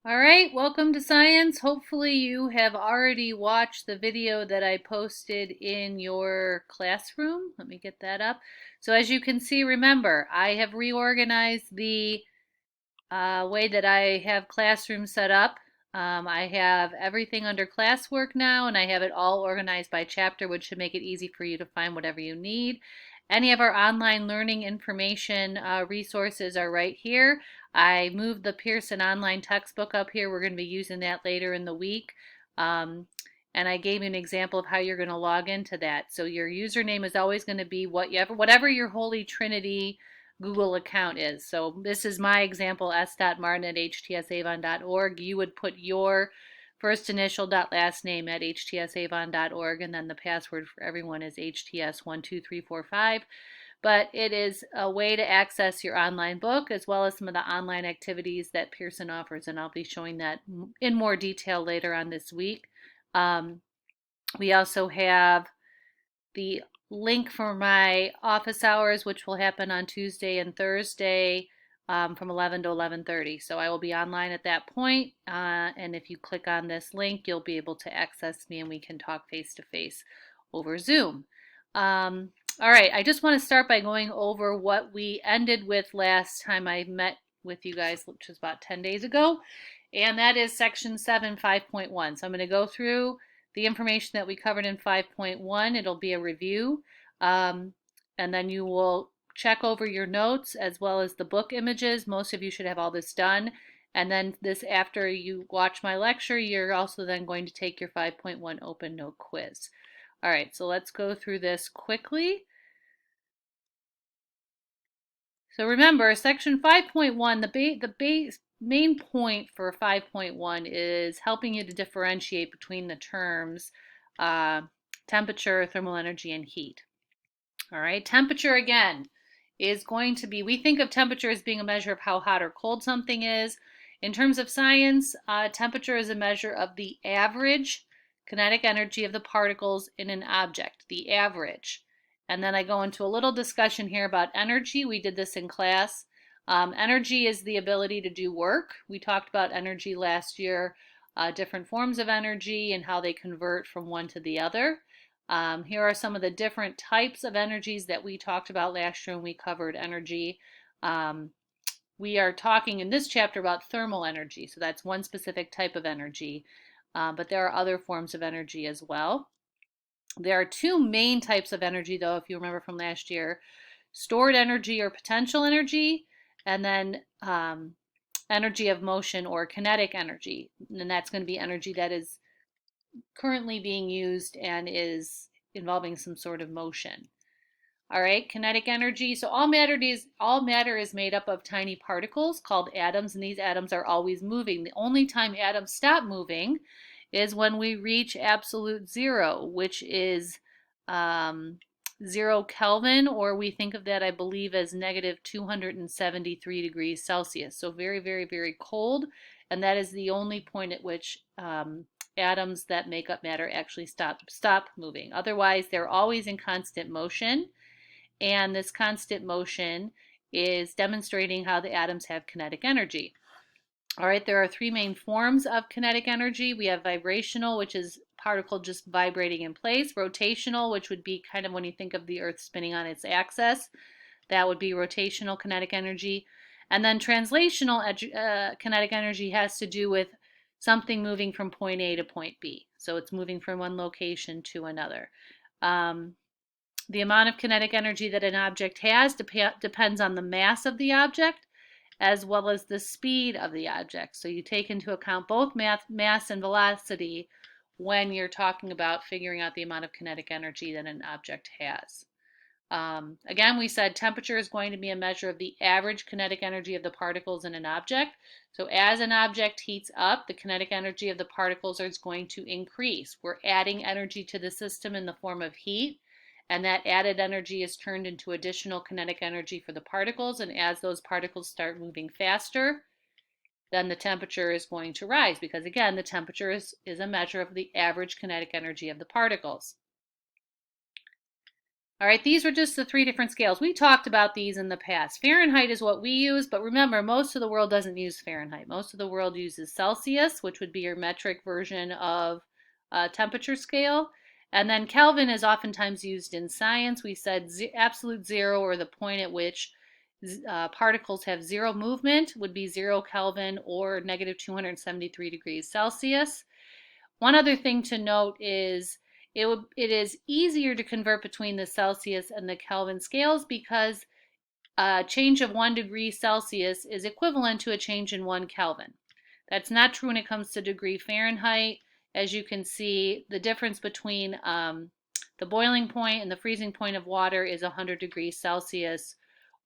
All right, welcome to science. Hopefully you have already watched the video that I posted in your classroom. Let me get that up. So as you can see, remember, I have reorganized the way that I have classroom set up. I have everything under classwork now, and I have it all organized by chapter, which should make it easy for you to find whatever you need. Any of our online learning information resources are right here. I moved the Pearson online textbook up here. We're going to be using that later in the week. Um, and I gave you an example of how you're going to log into that. So your username is always going to be whatever your Holy Trinity Google account is. So this is my example, s.martin@htsavon.org. You would put your first initial last name at htsavon.org, and then the password for everyone is hts12345. But it is a way to access your online book as well as some of the online activities that Pearson offers, and I'll be showing that in more detail later on this week. We also have the link for my office hours, which will happen on Tuesday and Thursday from 11 to 11:30. So I will be online at that point, and if you click on this link, you'll be able to access me and we can talk face to face over Zoom. All right, I just want to start by going over what we ended with last time I met with you guys, which was about 10 days ago, and that is section 7, 5.1. So I'm going to go through the information that we covered in 5.1. It'll be a review. And then you will check over your notes as well as the book images. Most of you should have all this done. And then after you watch my lecture, you're also then going to take your 5.1 open note quiz. All right, so let's go through this quickly. So remember, section 5.1, the main point for 5.1 is helping you to differentiate between the terms temperature, thermal energy, and heat. All right, temperature again is going to be, we think of temperature as being a measure of how hot or cold something is. In terms of science, temperature is a measure of the average kinetic energy of the particles in an object, the average. And then I go into a little discussion here about energy. We did this in class. Energy is the ability to do work. We talked about energy last year, different forms of energy and how they convert from one to the other. Here are some of the different types of energies that we talked about last year when we covered energy. We are talking in this chapter about thermal energy, so that's one specific type of energy, but there are other forms of energy as well. There are two main types of energy, though, if you remember from last year: stored energy or potential energy, and then energy of motion or kinetic energy. And that's going to be energy that is currently being used and is involving some sort of motion. All right, kinetic energy. So all matter is made up of tiny particles called atoms, and these atoms are always moving. The only time atoms stop moving is when we reach absolute zero, which is 0 Kelvin, or we think of that, I believe, as negative 273 degrees Celsius. So very, very, very cold, and that is the only point at which atoms that make up matter actually stop moving. Otherwise, they're always in constant motion, and this constant motion is demonstrating how the atoms have kinetic energy. All right, there are three main forms of kinetic energy. We have vibrational, which is particle just vibrating in place; rotational, which would be kind of when you think of the Earth spinning on its axis, that would be rotational kinetic energy. And then translational kinetic energy has to do with something moving from point A to point B. So it's moving from one location to another. The amount of kinetic energy that an object has depends on the mass of the object as well as the speed of the object. So you take into account both mass and velocity when you're talking about figuring out the amount of kinetic energy that an object has. Again, we said temperature is going to be a measure of the average kinetic energy of the particles in an object. So as an object heats up, the kinetic energy of the particles is going to increase. We're adding energy to the system in the form of heat, and that added energy is turned into additional kinetic energy for the particles. And as those particles start moving faster, then the temperature is going to rise, because again, the temperature is a measure of the average kinetic energy of the particles. All right, these were just the 3 different scales. We talked about these in the past. Fahrenheit is what we use, but remember, most of the world doesn't use Fahrenheit. Most of the world uses Celsius, which would be your metric version of temperature scale. And then Kelvin is oftentimes used in science. We said absolute zero, or the point at which particles have zero movement, would be 0 Kelvin or negative 273 degrees Celsius. One other thing to note is it is easier to convert between the Celsius and the Kelvin scales because a change of 1 degree Celsius is equivalent to a change in 1 Kelvin. That's not true when it comes to degree Fahrenheit. As you can see, the difference between the boiling point and the freezing point of water is 100 degrees Celsius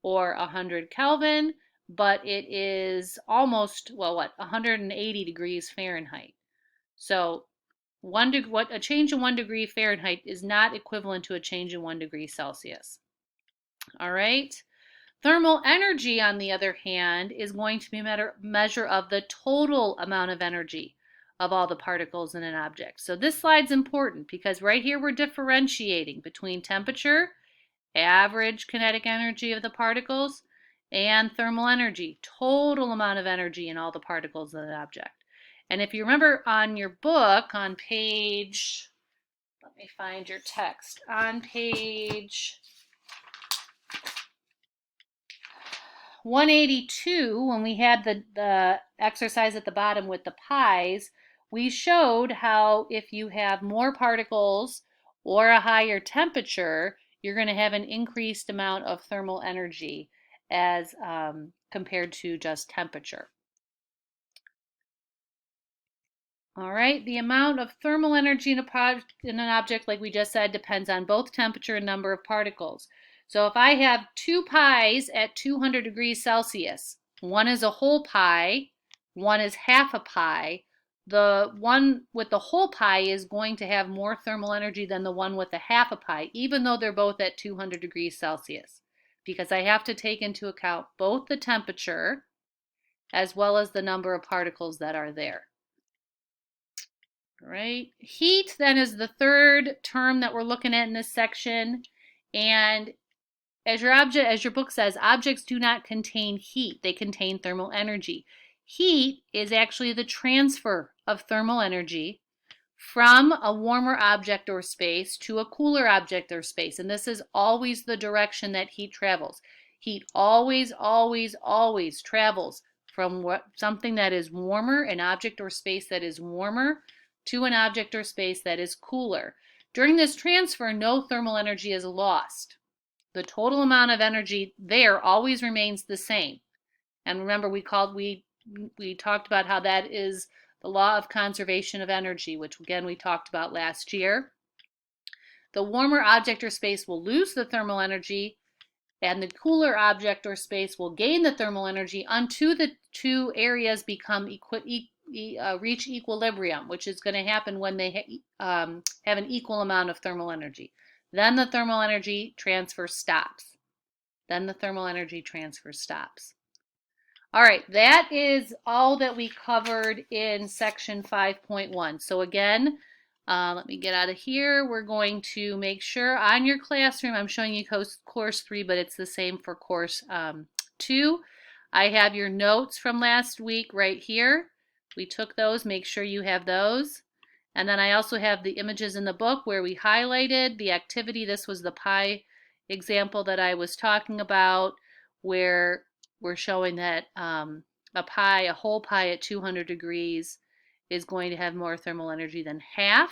or 100 Kelvin, but it is almost, well, 180 degrees Fahrenheit. So a change in 1 degree Fahrenheit is not equivalent to a change in 1 degree Celsius. All right. Thermal energy, on the other hand, is going to be a measure of the total amount of energy of all the particles in an object. So this slide's important because right here we're differentiating between temperature, average kinetic energy of the particles, and thermal energy, total amount of energy in all the particles of the object. And if you remember on your book on page, let me find your text, on page 182, when we had the exercise at the bottom with the pies, we showed how if you have more particles or a higher temperature, you're going to have an increased amount of thermal energy as compared to just temperature. All right, the amount of thermal energy in an object, like we just said, depends on both temperature and number of particles. So if I have 2 pies at 200 degrees Celsius, one is a whole pie, one is half a pie, the one with the whole pie is going to have more thermal energy than the one with the half a pie, even though they're both at 200 degrees Celsius, because I have to take into account both the temperature as well as the number of particles that are there. Right? Heat then is the third term that we're looking at in this section. And as your book says, objects do not contain heat. They contain thermal energy. Heat is actually the transfer of thermal energy from a warmer object or space to a cooler object or space. And this is always the direction that heat travels. Heat always, always, always travels from something that is warmer, an object or space that is warmer, to an object or space that is cooler. During this transfer, no thermal energy is lost. The total amount of energy there always remains the same. And remember, we talked about how that is the law of conservation of energy, which again we talked about last year. The warmer object or space will lose the thermal energy, and the cooler object or space will gain the thermal energy until the two areas become reach equilibrium, which is going to happen when they have an equal amount of thermal energy. Then the thermal energy transfer stops. All right, that is all that we covered in section 5.1. So again, let me get out of here. We're going to make sure on your classroom, I'm showing you course 3, but it's the same for course 2. I have your notes from last week right here. We took those, make sure you have those. And then I also have the images in the book where we highlighted the activity. This was the pie example that I was talking about, where we're showing that a whole pie at 200 degrees is going to have more thermal energy than half,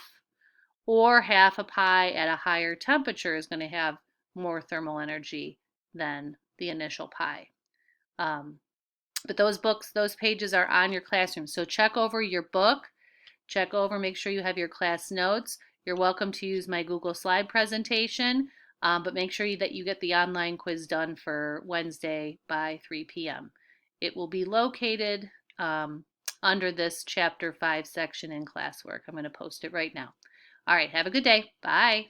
or half a pie at a higher temperature is going to have more thermal energy than the initial pie. But those pages are on your classroom. So check over your book, make sure you have your class notes. You're welcome to use my Google slide presentation, but make sure that you get the online quiz done for Wednesday by 3 p.m. It will be located under this Chapter 5 section in classwork. I'm going to post it right now. All right, have a good day. Bye.